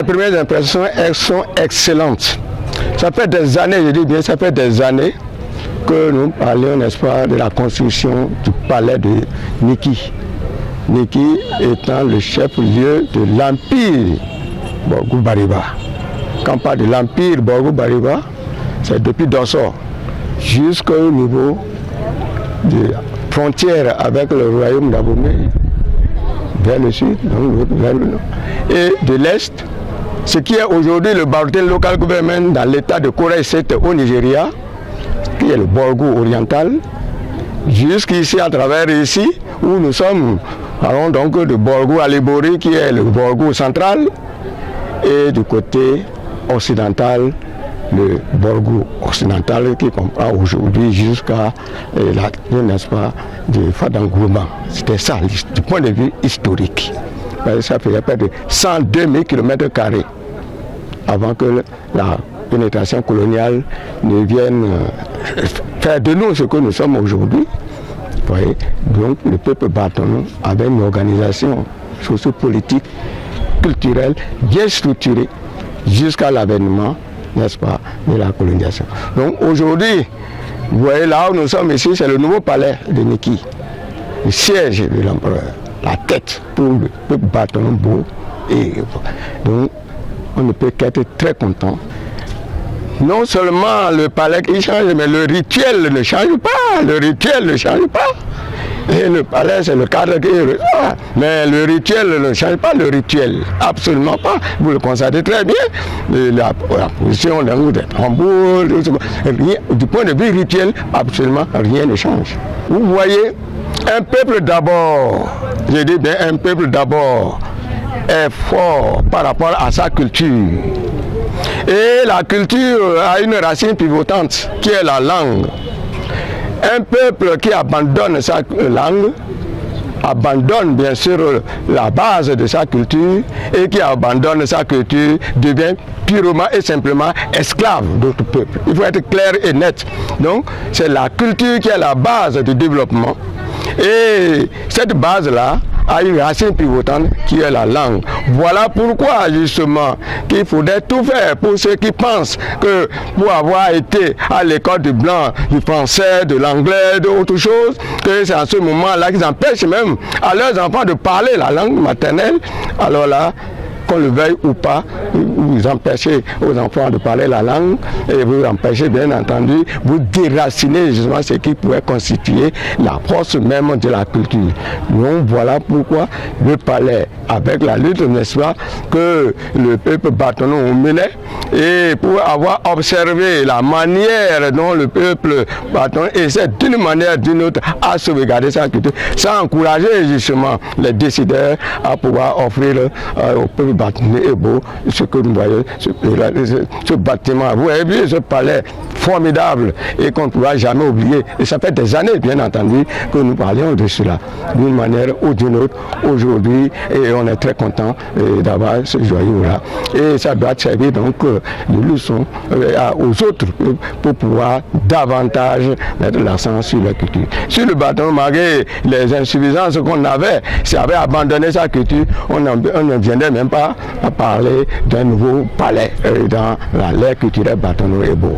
premières impressions, elles sont excellentes. Ça fait des années, je dis bien, ça fait des années que nous parlions, n'est-ce pas, de la construction du palais de Niki. Niki étant le chef-lieu de l'Empire Borgo Bariba. Quand on parle de l'Empire Borgo Bariba, c'est depuis Dosso jusqu'au niveau de frontière avec le royaume d'Abomey, vers le sud, vers le nord. Et de l'est, ce qui est aujourd'hui le Baruten Local Government dans l'état de Corée 7 au Nigeria, qui est le Borgo oriental, jusqu'ici à travers ici, où nous sommes, parlons donc de Borgo Alibori, qui est le Borgo central, et du côté occidental, le Borgo occidental qui comprend aujourd'hui jusqu'à la, n'est-ce pas, de Fadangourma. C'était ça, du point de vue historique. Ça faisait près de 102 000 km² avant que la pénétration coloniale ne vienne faire de nous ce que nous sommes aujourd'hui. Donc le peuple bâtonneau avait une organisation socio-politique, culturelle, bien structurée jusqu'à l'avènement, n'est-ce pas, de la colonisation. Donc aujourd'hui, vous voyez là où nous sommes ici, c'est le nouveau palais de Niki, le siège de l'empereur, la tête pour le peuple bâtonneau beau. Et donc on ne peut qu'être très content. Non seulement le palais qui change, mais le rituel ne change pas, le rituel ne change pas. Et le palais, c'est le cadre qui est... Mais le rituel ne change pas, le rituel, absolument pas. Vous le constatez très bien. La position des tambours, du point de vue rituel, absolument rien ne change. Vous voyez, un peuple d'abord, je dis bien un peuple d'abord, est fort par rapport à sa culture. Et la culture a une racine pivotante qui est la langue. Un peuple qui abandonne sa langue, abandonne bien sûr la base de sa culture, et qui abandonne sa culture devient purement et simplement esclave d'autres peuples. Il faut être clair et net. Donc c'est la culture qui est la base du développement. Et cette base-là a une racine pivotante qui est la langue. Voilà pourquoi justement qu'il faudrait tout faire pour ceux qui pensent que pour avoir été à l'école du blanc, du français, de l'anglais, d'autres choses, que c'est à ce moment-là qu'ils empêchent même à leurs enfants de parler la langue maternelle. Alors là, qu'on le veuille ou pas, vous empêchez aux enfants de parler la langue et vous empêchez bien entendu, vous déracinez justement ce qui pourrait constituer la force même de la culture. Donc voilà pourquoi le palais, avec la lutte, n'est-ce pas, que le peuple bâtonneau menait, et pour avoir observé la manière dont le peuple bâtonneau essaie d'une manière ou d'une autre à sauvegarder sa culture, ça a encouragé justement les décideurs à pouvoir offrir au peuple bâtonneau et beau ce que nous voyons, ce bâtiment. Vous avez vu ce palais formidable et qu'on ne pourra jamais oublier. Et ça fait des années, bien entendu, que nous parlions de cela, d'une manière ou d'une autre, aujourd'hui, et on est très content d'avoir ce joyau-là. Et ça doit servir donc de leçon aux autres pour pouvoir davantage mettre l'accent sur la culture. Sur le bâton, malgré les insuffisances qu'on avait, s'il avait abandonné sa culture, on ne viendrait même pas à parler d'un nouveau palais dans l'ère culturelle bâtonneau et beau.